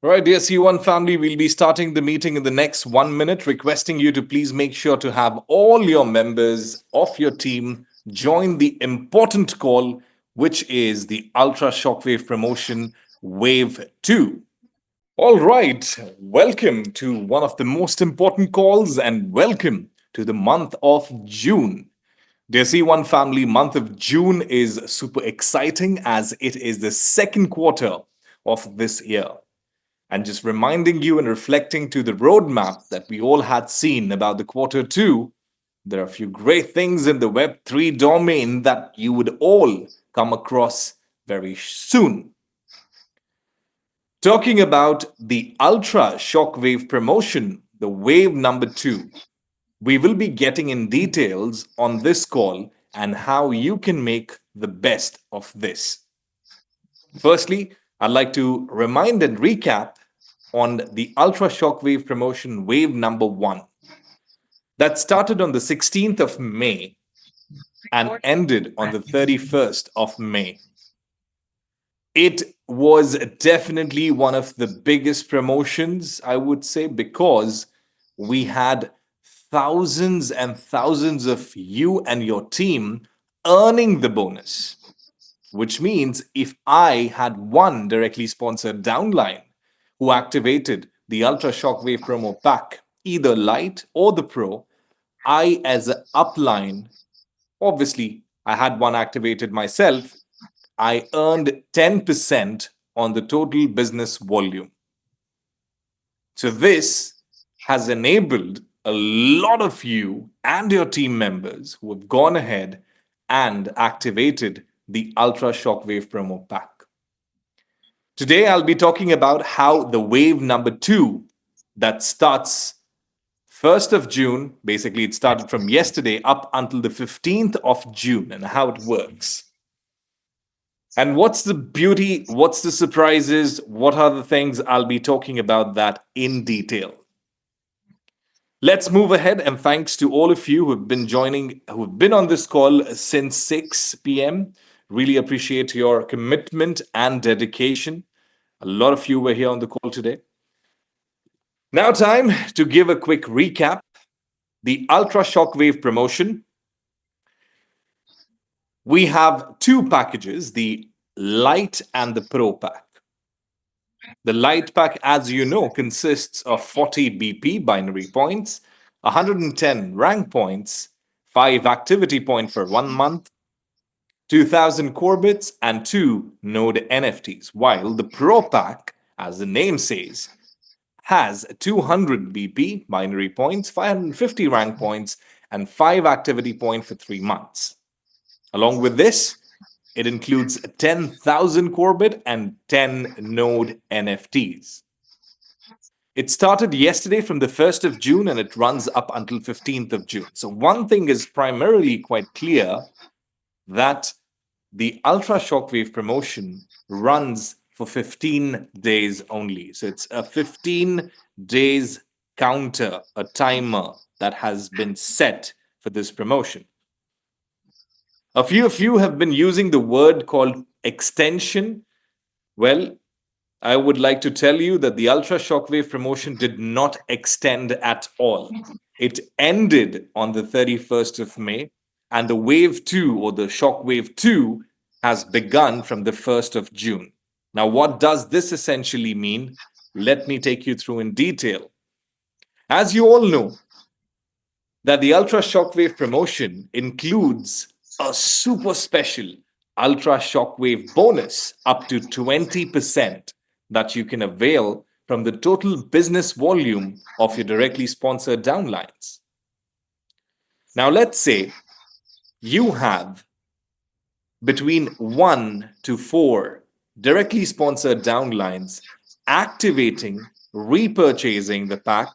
All right, dear C1 family, we'll be starting the meeting in the next 1 minute, requesting you to please make sure to have all your members of your team join the important call, which is the Ultra Shockwave Promotion Wave 2. All right, welcome to one of the most important calls and welcome to the month of June. Dear C1 family, month of June is super exciting as it is the second quarter of this year. And just reminding you and reflecting to the roadmap that we all had seen about the quarter two, there are a few great things in the Web3 domain that you would all come across very soon. Talking about the Ultra Shockwave promotion, the wave number 2, we will be getting in details on this call and how you can make the best of this. Firstly, I'd like to remind and recap on the Ultra Shockwave promotion wave number 1 that started on the 16th of May and ended on the 31st of May. It was definitely one of the biggest promotions, I would say, because we had thousands and thousands of you and your team earning the bonus, which means if I had one directly sponsored downline who activated the Ultra Shockwave promo pack, either Lite or the Pro, I, as an upline, obviously, I had one activated myself, I earned 10% on the total business volume. So this has enabled a lot of you and your team members who have gone ahead and activated the Ultra Shockwave promo pack. Today, I'll be talking about how the wave number 2 that starts 1st of June, basically it started from yesterday up until the 15th of June and how it works. And what's the beauty, what's the surprises, what are the things, I'll be talking about that in detail. Let's move ahead, and thanks to all of you who have been on this call since 6 p.m. Really appreciate your commitment and dedication. A lot of you were here on the call today. Now time to give a quick recap. The Ultra Shockwave promotion. We have two packages, the Lite and the Pro pack. The Lite pack, as you know, consists of 40 BP binary points, 110 rank points, 5 activity points for 1 month, 2,000 core bits, and 2 node NFTs, while the Pro pack, as the name says, has 200 BP binary points, 550 rank points, and 5 activity points for 3 months. Along with this, it includes 10,000 core bit and 10 node NFTs. It started yesterday from the 1st of June and it runs up until 15th of June. So one thing is primarily quite clear, that the Ultra Shockwave promotion runs for 15 days only. So it's a 15 days counter, a timer that has been set for this promotion. A few of you have been using the word called extension. Well, I would like to tell you that the Ultra Shockwave promotion did not extend at all. It ended on the 31st of May, and the Wave 2 or the Shockwave 2 has begun from the 1st of June. Now, what does this essentially mean? Let me take you through in detail. As you all know, that the Ultra Shockwave promotion includes a super special Ultra Shockwave bonus up to 20% that you can avail from the total business volume of your directly sponsored downlines. Now, let's say you have between 1 to 4 directly sponsored downlines activating, repurchasing the pack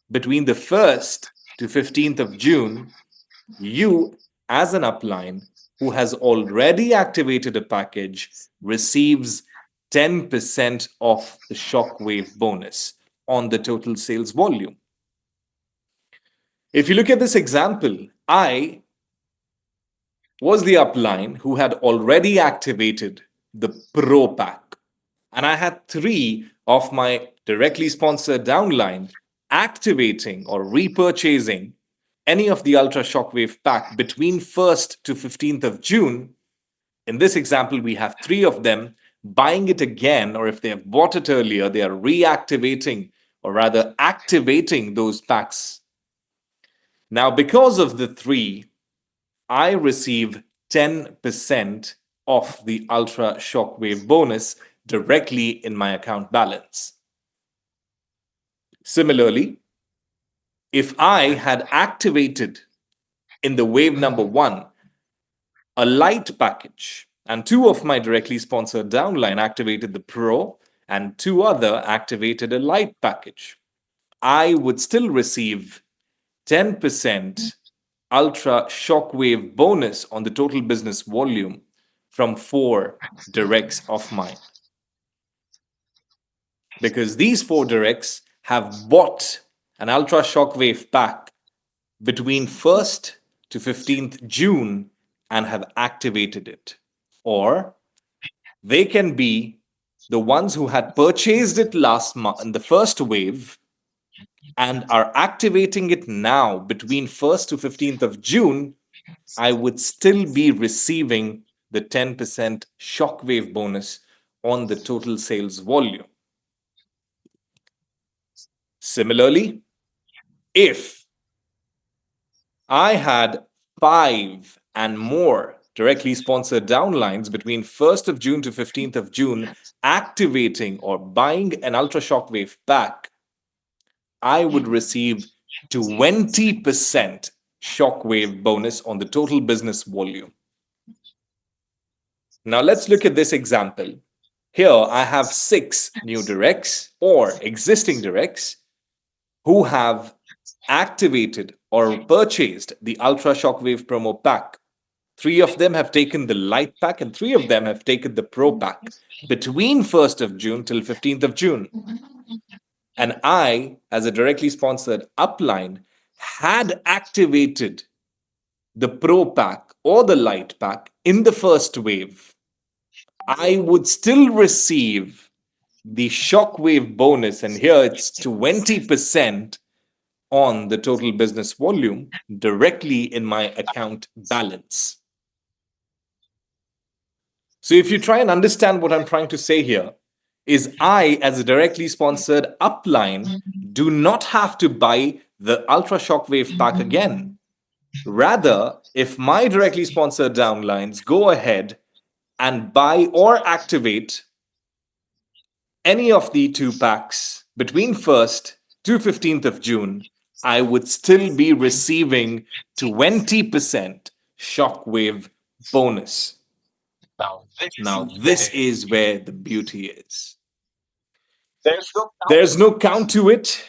between the 1st to 15th of June. You, as an upline who has already activated a package, receives 10% of the Shockwave bonus on the total sales volume. If you look at this example, I was the upline who had already activated the Pro pack, and I had 3 of my directly sponsored downline activating or repurchasing any of the Ultra Shockwave pack between 1st to 15th of June, in this example, we have 3 of them buying it again, or if they have bought it earlier, they are reactivating or rather activating those packs. Now, because of the 3, I receive 10% of the Ultra Shockwave bonus directly in my account balance. Similarly, if I had activated in the wave number 1 a light package, and 2 of my directly sponsored downline activated the Pro, and 2 other activated a light package, I would still receive 10% Ultra Shockwave bonus on the total business volume from 4 directs of mine. Because these 4 directs have bought an Ultra Shockwave pack between 1st to 15th June and have activated it. Or they can be the ones who had purchased it last month in the first wave and are activating it now between 1st to 15th of June. I would still be receiving the 10% shockwave bonus on the total sales volume. Similarly, if I had 5 and more directly sponsored downlines between 1st of June to 15th of June activating or buying an Ultra Shockwave pack, I would receive 20% shockwave bonus on the total business volume. Now let's look at this example. Here I have 6 new directs or existing directs who have activated or purchased the Ultra Shockwave promo pack. 3 of them have taken the light pack and 3 of them have taken the pro pack between 1st of June till 15th of June. And I, as a directly sponsored upline, had activated the pro pack or the light pack in the first wave. I would still receive the shockwave bonus, and here it's 20% on the total business volume directly in my account balance. So if you try and understand what I'm trying to say here, is I, as a directly sponsored upline, do not have to buy the Ultra Shockwave pack again. Rather, if my directly sponsored downlines go ahead and buy or activate any of the 2 packs between 1st to 15th of June, I would still be receiving 20% shockwave bonus. Now, this is where the beauty is. There's no count to it.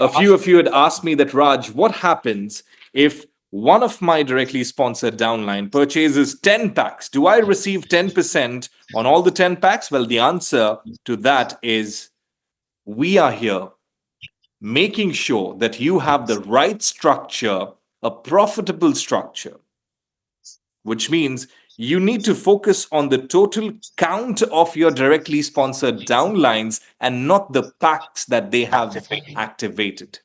A few of you had asked me that, Raj, what happens if one of my directly sponsored downline purchases 10 packs? Do I receive 10% on all the 10 packs? Well, the answer to that is we are here making sure that you have the right structure, a profitable structure, which means you need to focus on the total count of your directly sponsored downlines and not the packs that they have activated.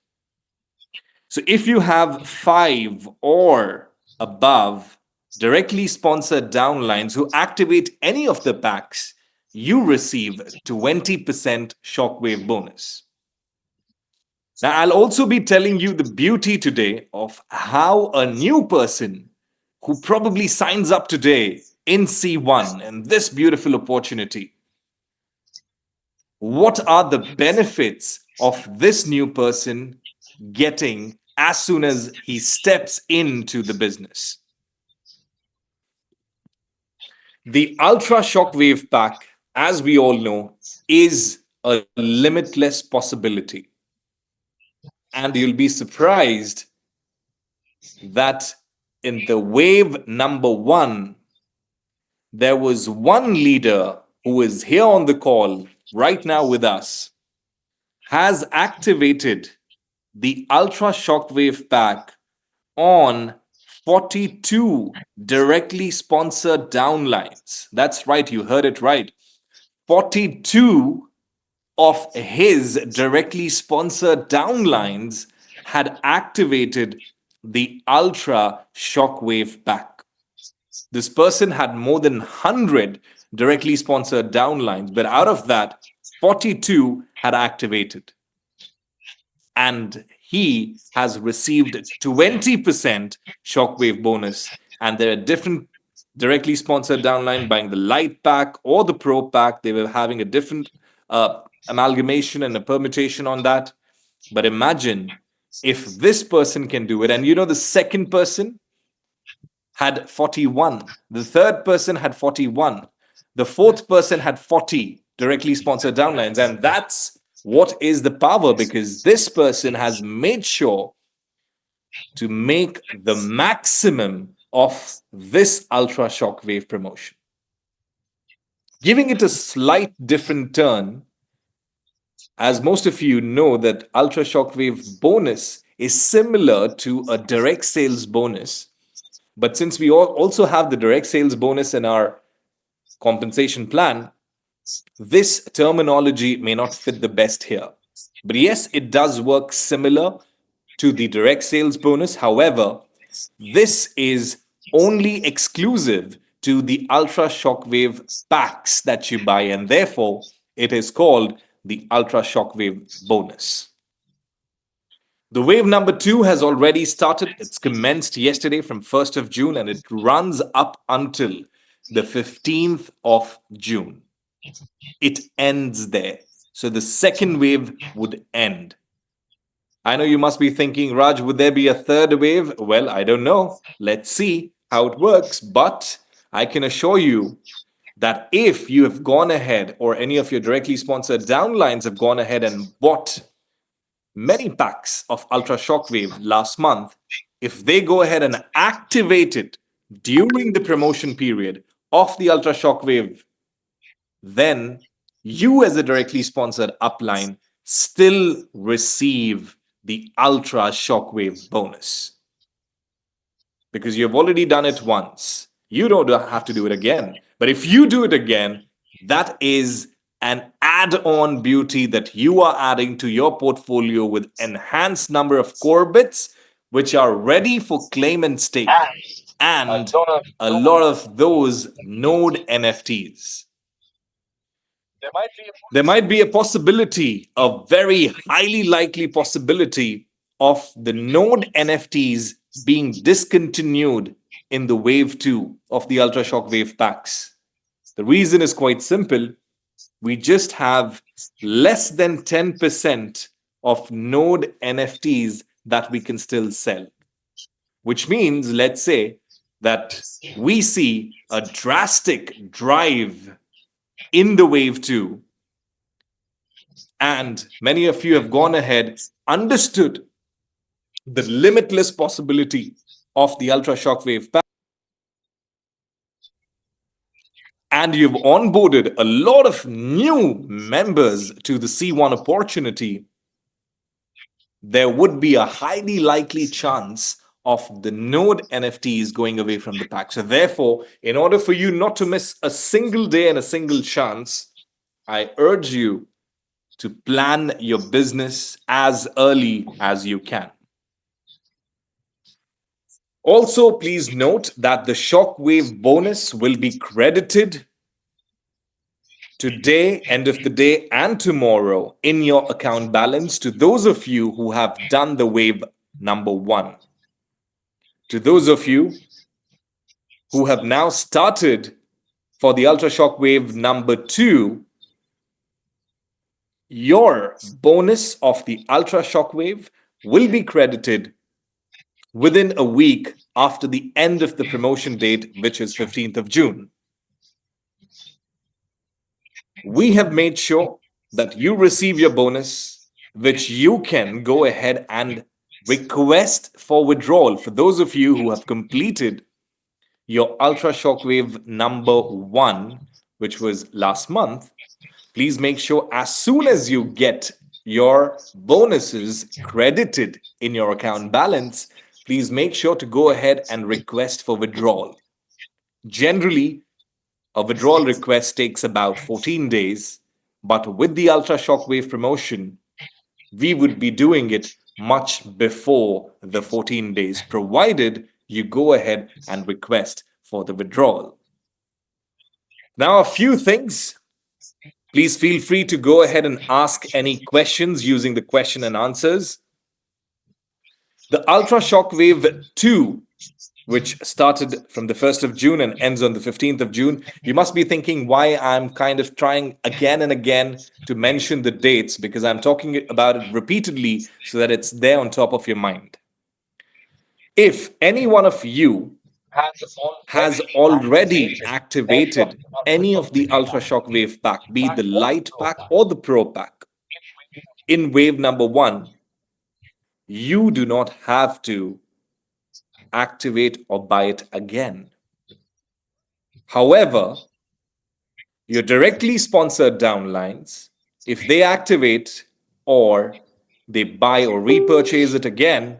So if you have 5 or above directly sponsored downlines who activate any of the packs, you receive 20% shockwave bonus. Now, I'll also be telling you the beauty today of how a new person who probably signs up today in C1 and this beautiful opportunity, what are the benefits of this new person getting as soon as he steps into the business? The Ultra Shockwave pack, as we all know, is a limitless possibility. And you'll be surprised that in the wave number 1, there was one leader who is here on the call right now with us, has activated the Ultra Shockwave pack on 42 directly sponsored downlines. That's right, you heard it right. 42 of his directly sponsored downlines had activated the ultra shockwave pack. This person had more than 100 directly sponsored downlines, but out of that, 42 had activated. And he has received 20% shockwave bonus. And there are different directly sponsored downline buying the light pack or the pro pack. They were having a different amalgamation and a permutation on that. But imagine if this person can do it. And the second person had 41. The third person had 41. The fourth person had 40 directly sponsored downlines. And that's what is the power, because this person has made sure to make the maximum of this ultra shockwave promotion. Giving it a slight different turn, as most of you know that ultra shockwave bonus is similar to a direct sales bonus. But since we also have the direct sales bonus in our compensation plan, this terminology may not fit the best here. But yes, it does work similar to the direct sales bonus. However, this is only exclusive to the ultra shockwave packs that you buy, and therefore it is called the ultra shockwave bonus. The wave number 2 has already started. It's commenced yesterday from 1st of June and it runs up until the 15th of June. It ends there. So the second wave would end. I know you must be thinking, Raj, would there be a third wave? Well, I don't know. Let's see how it works. But I can assure you that if you have gone ahead, or any of your directly sponsored downlines have gone ahead and bought many packs of ultra shockwave last month, if they go ahead and activate it during the promotion period of the ultra shockwave, then you as a directly sponsored upline still receive the ultra shockwave bonus, because you've already done it once. You don't have to do it again. But if you do it again, that is an add-on beauty that you are adding to your portfolio with enhanced number of core bits, which are ready for claim and stake, and a lot of those node NFTs. There might be a possibility, a very highly likely possibility, of the node NFTs being discontinued in the wave 2 of the ultra shockwave packs. The reason is quite simple. We just have less than 10% of node NFTs that we can still sell, which means, let's say that we see a drastic drive in the wave 2, and many of you have gone ahead, understood the limitless possibility of the ultra shockwave pack, and you've onboarded a lot of new members to the C1 opportunity, there would be a highly likely chance of the node NFTs going away from the pack. So therefore, in order for you not to miss a single day and a single chance, I urge you to plan your business as early as you can. Also, please note that the shockwave bonus will be credited today, end of the day, and tomorrow in your account balance to those of you who have done the wave number 1. To those of you who have now started for the ultra shockwave number 2, your bonus of the ultra shockwave will be credited within a week after the end of the promotion date, which is 15th of June. We have made sure that you receive your bonus, which you can go ahead and request for withdrawal. For those of you who have completed your ultra shockwave number 1, which was last month, please make sure as soon as you get your bonuses credited in your account balance, please make sure to go ahead and request for withdrawal. Generally, a withdrawal request takes about 14 days, But with the Ultra Shockwave promotion, we would be doing it much before the 14 days, provided you go ahead and request for the withdrawal. Now, a few things. Please feel free to go ahead and ask any questions using the question and answers. The Ultra Shockwave 2, which started from the 1st of June and ends on the 15th of June, you must be thinking why I'm kind of trying again and again to mention the dates, because I'm talking about it repeatedly so that it's there on top of your mind. If any one of you has already activated any of the Ultra Shockwave pack, be it the light pack or the pro pack, in wave number 1, you do not have to activate or buy it again. However, your directly sponsored downlines, if they activate or they buy or repurchase it again,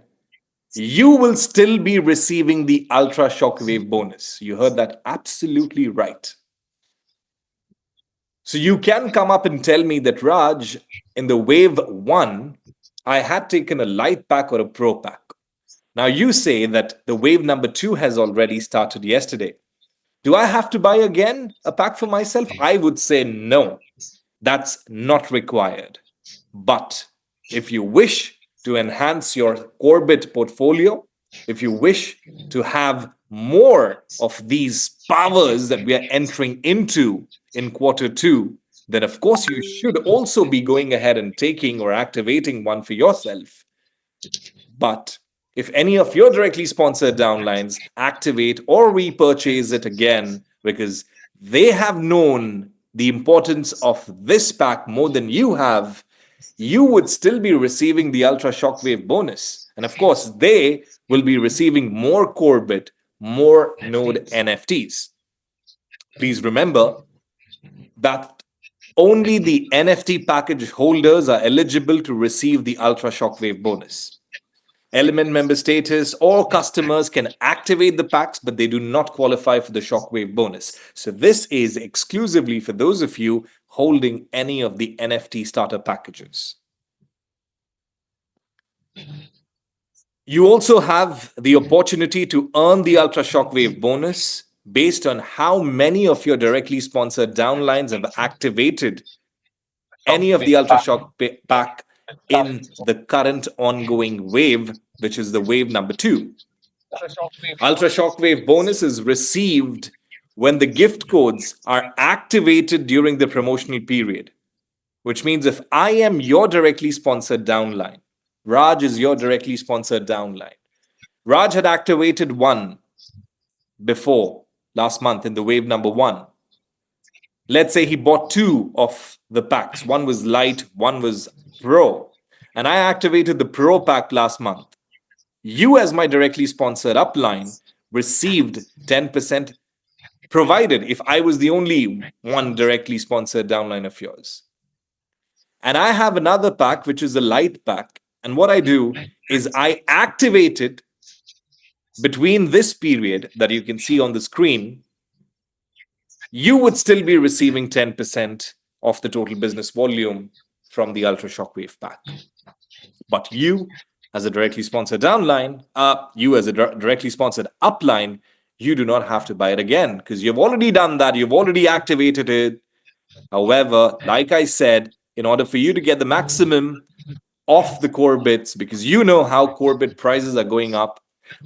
you will still be receiving the Ultra Shockwave bonus. You heard that absolutely right. So you can come up and tell me that, Raj, in the wave 1, I had taken a light pack or a pro pack. Now you say that the wave number 2 has already started yesterday. Do I have to buy again a pack for myself? I would say no. That's not required. But if you wish to enhance your Corbett portfolio, if you wish to have more of these powers that we are entering into in quarter 2, then of course you should also be going ahead and taking or activating one for yourself. But if any of your directly sponsored downlines activate or repurchase it again because they have known the importance of this pack more than you have, you would still be receiving the Ultra Shockwave bonus. And of course, they will be receiving more Corbett, more Node NFTs. Please remember that only the NFT package holders are eligible to receive the Ultra Shockwave bonus. Element member status or customers can activate the packs, but they do not qualify for the Shockwave bonus. So this is exclusively for those of you holding any of the NFT starter packages. You also have the opportunity to earn the Ultra Shockwave bonus based on how many of your directly sponsored downlines have activated any of the Ultra Shock pack in the current ongoing wave, which is the wave number 2. Ultra Shockwave bonus is received when the gift codes are activated during the promotional period, which means if I am your directly sponsored downline, Raj is your directly sponsored downline, Raj had activated one before last month in the wave number 1. Let's say he bought 2 of the packs. One was light, one was pro. And I activated the pro pack last month. You, as my directly sponsored upline, received 10%, provided if I was the only one directly sponsored downline of yours. And I have another pack, which is a light pack. And what I do is I activate it between this period that you can see on the screen. You would still be receiving 10% of the total business volume from the Ultra Shockwave pack. But you, as a directly sponsored downline, you as a directly sponsored upline, you do not have to buy it again because you've already done that. You've already activated it. However, like I said, in order for you to get the maximum of the Corbits, because you know how Corbit prices are going up,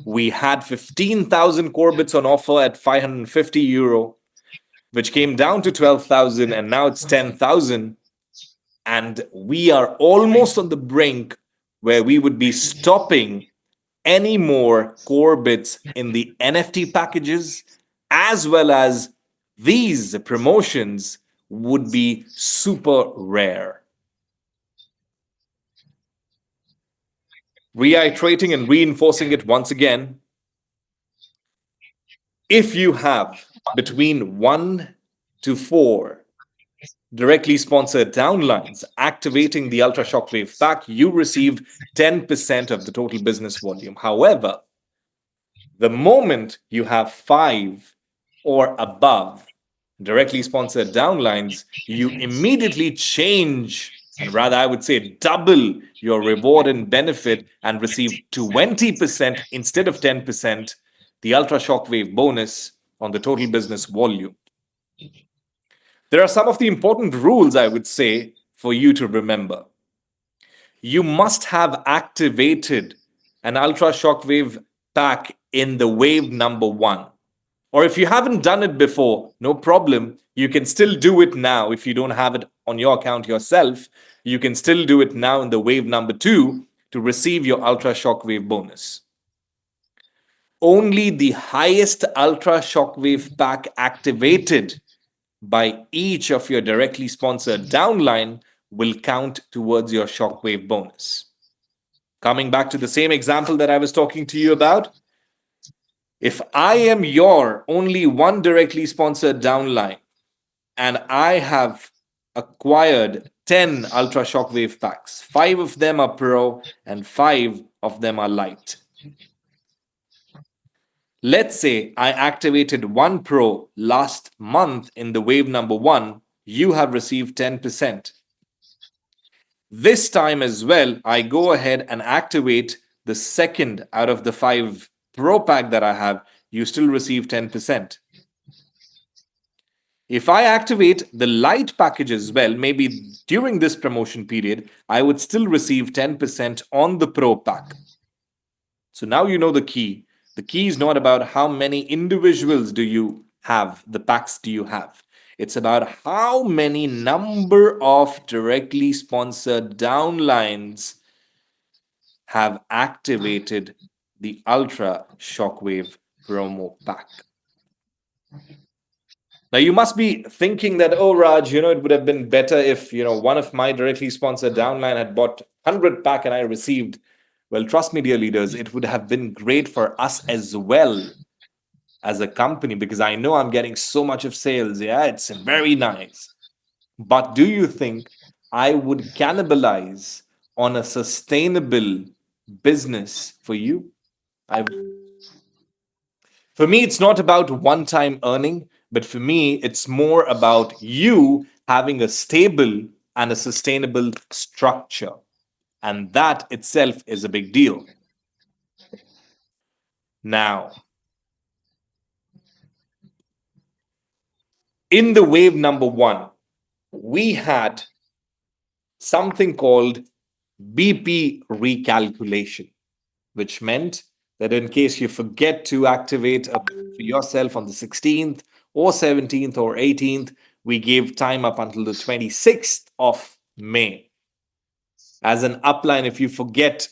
we had 15,000 Corbits on offer at 550 euro, which came down to 12,000, and now it's 10,000. And we are almost on the brink where we would be stopping any more Corbits in the NFT packages, as well as these promotions would be super rare. Reiterating and reinforcing it once again, if you have between 1 to 4 directly sponsored downlines activating the Ultra Shockwave pack, you receive 10% of the total business volume. However, the moment you have 5 or above, directly sponsored downlines, you immediately change, and rather, I would say, double your reward and benefit and receive 20% instead of 10%, the Ultra Shockwave bonus on the total business volume. There are some of the important rules, I would say, for you to remember. You must have activated an Ultra Shockwave pack in the wave number 1. Or if you haven't done it before, no problem. You can still do it now. If you don't have it on your account yourself, you can still do it now in the wave number 2 to receive your Ultra Shockwave bonus. Only the highest Ultra Shockwave pack activated by each of your directly sponsored downline will count towards your Shockwave bonus. Coming back to the same example that I was talking to you about, if I am your only one directly sponsored downline and I have acquired 10 Ultra Shockwave packs, 5 of them are Pro and 5 of them are Light. Let's say I activated one Pro last month in the wave number 1, you have received 10%. This time as well, I go ahead and activate the second out of the 5 Pro pack that I have, you still receive 10%. If I activate the Light package as well, maybe during this promotion period, I would still receive 10% on the Pro pack. So now you know the key. The key is not about how many individuals do you have, the packs do you have. It's about how many number of directly sponsored downlines have activated the Ultra Shockwave promo pack. Now you must be thinking that, oh Raj, it would have been better if, one of my directly sponsored downline had bought 100 pack and I received. Well, trust me, dear leaders, it would have been great for us as well as a company because I know I'm getting so much of sales. Yeah, it's very nice. But do you think I would cannibalize on a sustainable business for you? For me, it's not about one-time earning, but for me, it's more about you having a stable and a sustainable structure. And that itself is a big deal. Now, in the wave number 1, we had something called BP recalculation, which meant that in case you forget to activate for yourself on the 16th or 17th or 18th, we gave time up until the 26th of May. As an upline, if you forget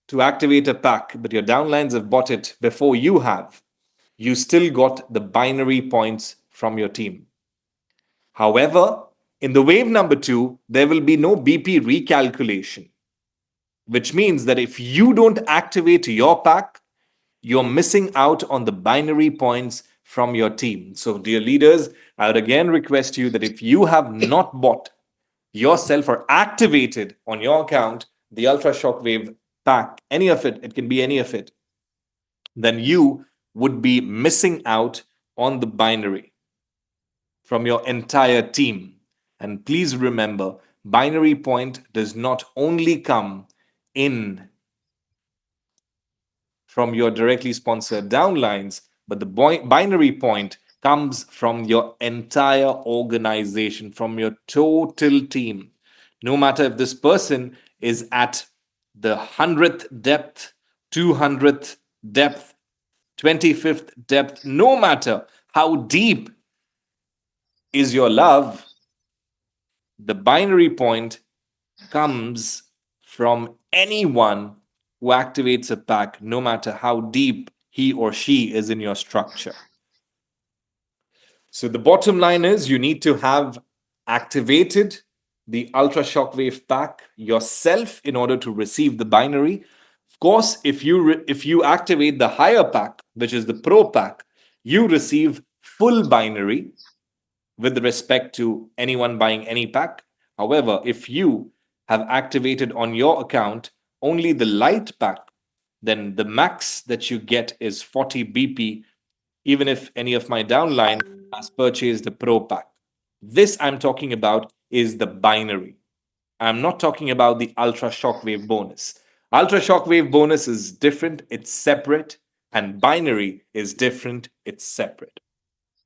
to activate a pack, but your downlines have bought it before you have, you still got the binary points from your team. However, in the wave number 2, there will be no BP recalculation, which means that if you don't activate your pack, you're missing out on the binary points from your team. So, dear leaders, I would again request you that if you have not bought yourself or activated on your account the Ultra Shockwave pack, any of it, it can be any of it, then you would be missing out on the binary from your entire team. And please remember, binary point does not only come in from your directly sponsored downlines, but the binary point comes from your entire organization, from your total team. No matter if this person is at the 100th depth, 200th depth, 25th depth, no matter how deep is your love, the binary point comes from anyone who activates a pack, no matter how deep he or she is in your structure. So the bottom line is you need to have activated the Ultra Shockwave pack yourself in order to receive the binary. Of course, if you activate the higher pack, which is the Pro pack, you receive full binary with respect to anyone buying any pack. However, if you have activated on your account only the Light pack, then the max that you get is 40 BP even if any of my downline has purchased the Pro pack. This I'm talking about is the binary. I'm not talking about the Ultra Shockwave bonus. Ultra Shockwave bonus is different, it's separate, and binary is different, it's separate.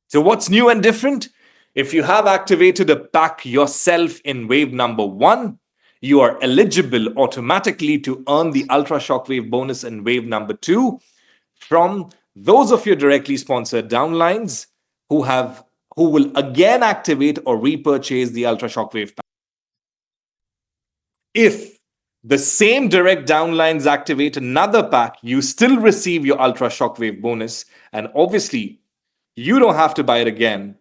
So, what's new and different? If you have activated a pack yourself in wave number 1, you are eligible automatically to earn the Ultra Shockwave bonus in wave number 2 from those of your directly sponsored downlines who will again activate or repurchase the Ultra Shockwave pack. If the same direct downlines activate another pack, you still receive your Ultra Shockwave bonus, and obviously you don't have to buy it again.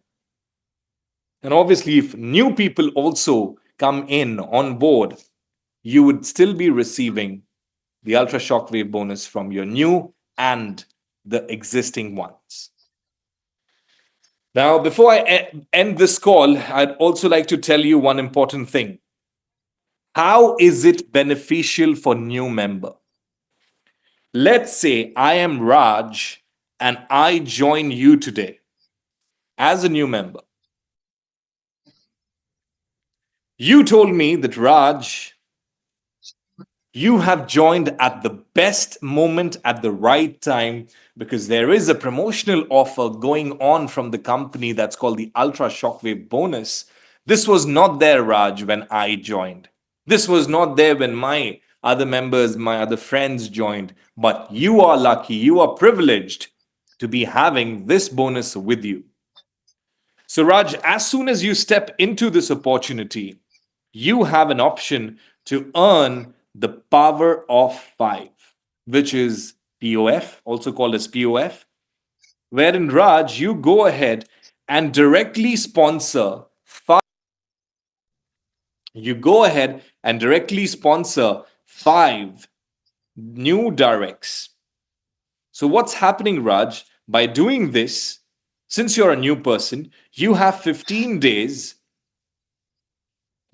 And obviously, if new people also come in on board, you would still be receiving the Ultra Shockwave bonus from your new and the existing ones. Now, before I end this call, I'd also like to tell you one important thing. How is it beneficial for new member? Let's say I am Raj and I join you today as a new member. You told me that, Raj, you have joined at the best moment at the right time because there is a promotional offer going on from the company that's called the Ultra Shockwave bonus. This was not there, Raj, when I joined. This was not there when my other members, my other friends joined. But you are lucky, you are privileged to be having this bonus with you. So, Raj, as soon as you step into this opportunity, you have an option to earn the power of 5, which is POF, also called as POF, wherein, Raj, you go ahead and directly sponsor 5. You go ahead and directly sponsor 5 new directs. So, what's happening, Raj? By doing this, since you're a new person, you have 15 days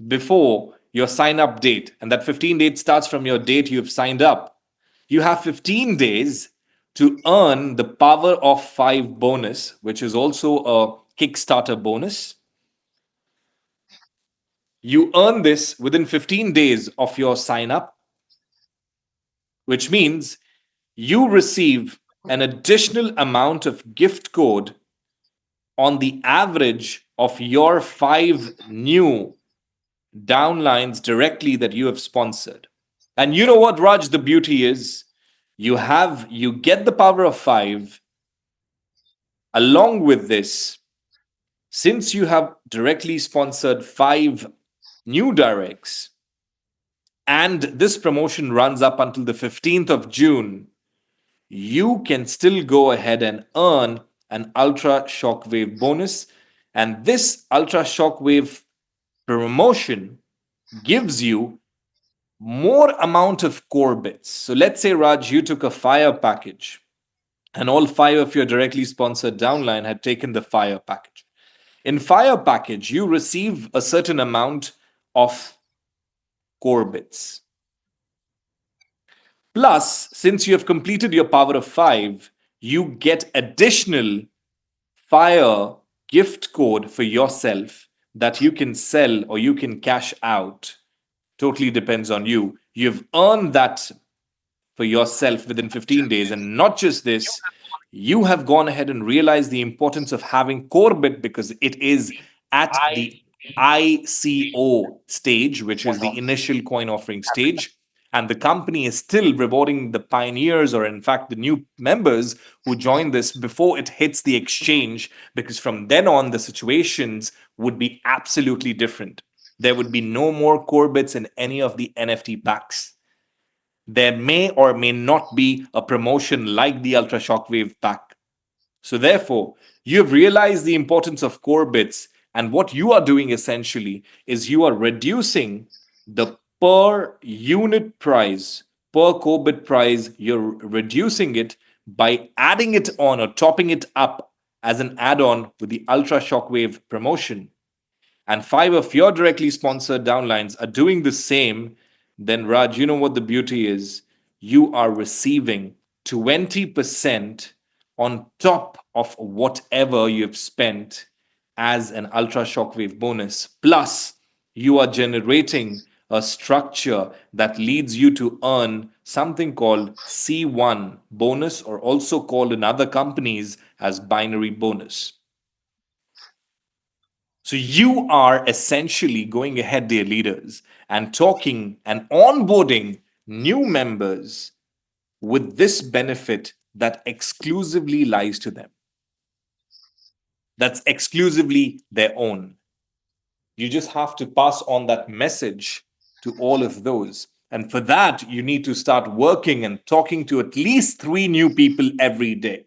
before your sign up date, and that 15 date starts from your date you've signed up. You have 15 days to earn the power of 5 bonus, which is also a Kickstarter bonus. You earn this within 15 days of your sign up, which means you receive an additional amount of gift code on the average of your 5 new downlines directly that you have sponsored. And you know what, Raj, the beauty is? You get the power of 5. Along with this, since you have directly sponsored 5 new directs, and this promotion runs up until the 15th of June, you can still go ahead and earn an Ultra Shockwave bonus. And this Ultra Shockwave promotion gives you more amount of core bits. So let's say, Raj, you took a fire package and all 5 of your directly sponsored downline had taken the fire package. In fire package, you receive a certain amount of core bits. Plus, since you have completed your power of 5, you get additional fire gift code for yourself that you can sell or you can cash out. Totally depends on you. You've earned that for yourself within 15 days. And not just this, you have gone ahead and realized the importance of having Corebit because it is at the ICO stage, which is the initial coin offering stage. And the company is still rewarding the pioneers, or in fact, the new members who join this before it hits the exchange, because from then on, the situations would be absolutely different. There would be no more Corebits in any of the NFT packs. There may or may not be a promotion like the Ultra Shockwave pack. So, therefore, you have realized the importance of core bits, and what you are doing essentially is you are reducing the per unit price, per core bit price, you're reducing it by adding it on or topping it up as an add on with the Ultra Shockwave promotion. And 5 of your directly sponsored downlines are doing the same, then, Raj, you know what the beauty is? You are receiving 20% on top of whatever you've spent as an ultra shockwave bonus. Plus, you are generating a structure that leads you to earn something called C1 bonus, or also called in other companies as binary bonus. So you are essentially going ahead, dear leaders, and talking and onboarding new members with this benefit that exclusively lies to them. That's exclusively their own. You just have to pass on that message to all of those. And for that, you need to start working and talking to at least 3 new people every day.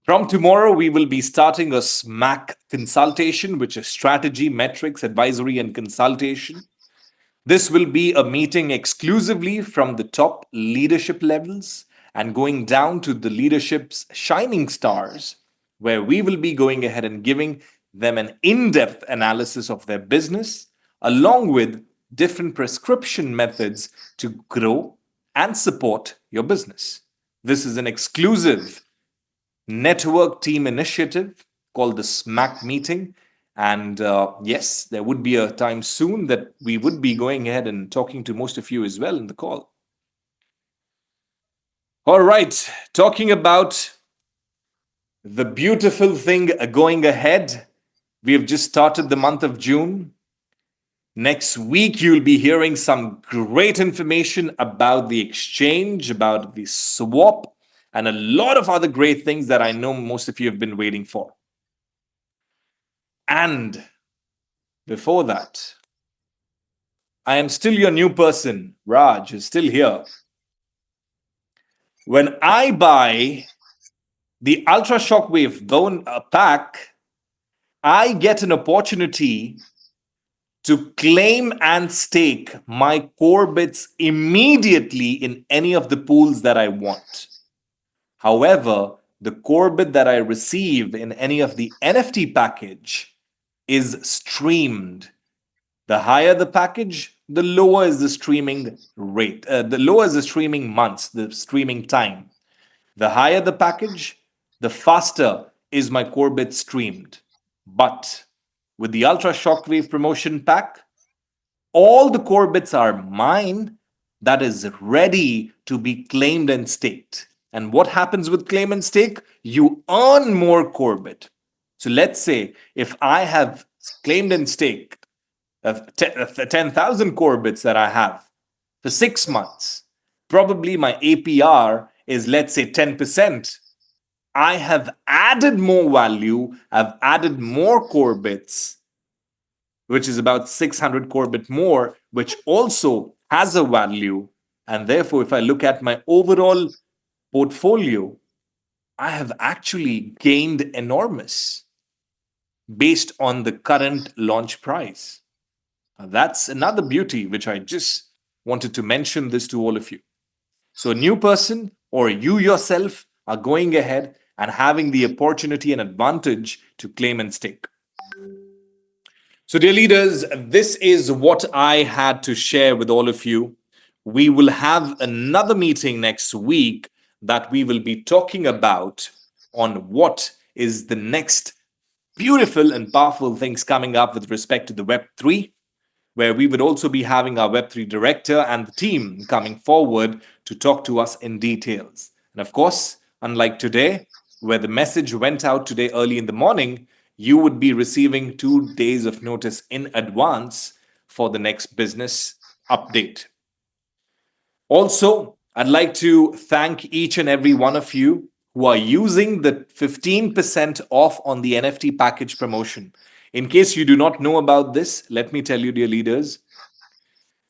From tomorrow, we will be starting a SMAC consultation, which is strategy, metrics, advisory, and consultation. This will be a meeting exclusively from the top leadership levels and going down to the leadership's shining stars, where we will be going ahead and giving them an in depth analysis of their business, along with different prescription methods to grow and support your business. This is an exclusive network team initiative called the SMAC meeting. And yes, there would be a time soon that we would be going ahead and talking to most of you as well in the call. All right, talking about the beautiful thing going ahead, we have just started the month of June. Next week, you'll be hearing some great information about the exchange, about the swap, and a lot of other great things that I know most of you have been waiting for. And before that, I am still your new person. Raj is still here. When I buy the Ultra Shockwave Bone pack, I get an opportunity to claim and stake my core bits immediately in any of the pools that I want. However, the core bit that I receive in any of the NFT package is streamed. The higher the package, the lower is the streaming rate. The lower is the streaming months, the streaming time. The higher the package, the faster is my core bit streamed. But with the Ultra Shockwave promotion pack, all the core bits are mine, that is ready to be claimed and staked. And what happens with claim and stake? You earn more core bit. So let's say if I have claimed and staked 10,000 core bits that I have for 6 months, probably my APR is, let's say, 10%. I have added more value, I've added more core bits, which is about 600 core bit more, which also has a value. And therefore, if I look at my overall portfolio, I have actually gained enormous based on the current launch price. That's another beauty, which I just wanted to mention this to all of you. So a new person or you yourself are going ahead and having the opportunity and advantage to claim and stake. So, dear leaders, this is what I had to share with all of you. We will have another meeting next week that we will be talking about on what is the next beautiful and powerful things coming up with respect to the Web3, where we would also be having our Web3 director and the team coming forward to talk to us in details. And of course, unlike today, where the message went out today early in the morning, you would be receiving 2 days of notice in advance for the next business update. Also, I'd like to thank each and every one of you who are using the 15% off on the NFT package promotion. In case you do not know about this, let me tell you, dear leaders,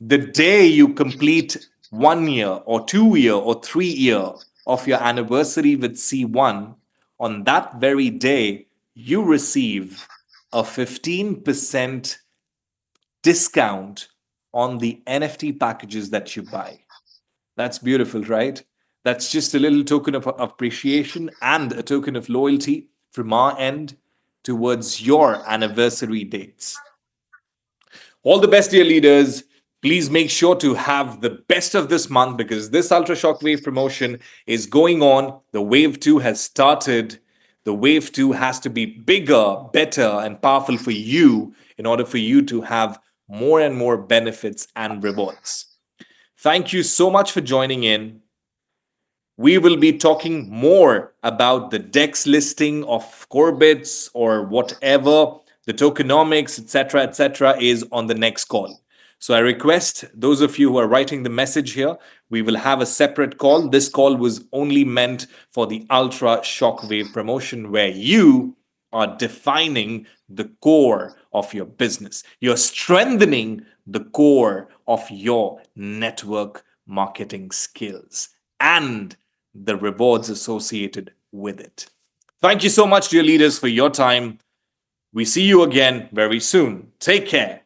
the day you complete 1 year or 2 year or 3 year of your anniversary with C1, on that very day, you receive a 15% discount on the NFT packages that you buy. That's beautiful, right? That's just a little token of appreciation and a token of loyalty from our end towards your anniversary dates. All the best, dear leaders. Please make sure to have the best of this month because this Ultra Shockwave promotion is going on. The Wave 2 has started. The Wave 2 has to be bigger, better, and powerful for you in order for you to have more and more benefits and rewards. Thank you so much for joining in. We will be talking more about the DEX listing of Corbits or whatever the tokenomics, etc., is on the next call. So I request those of you who are writing the message here, we will have a separate call. This call was only meant for the Ultra Shockwave promotion where you are defining the core of your business. You're strengthening the core of your network marketing skills and the rewards associated with it. Thank you so much, dear leaders, for your time. We see you again very soon. Take care.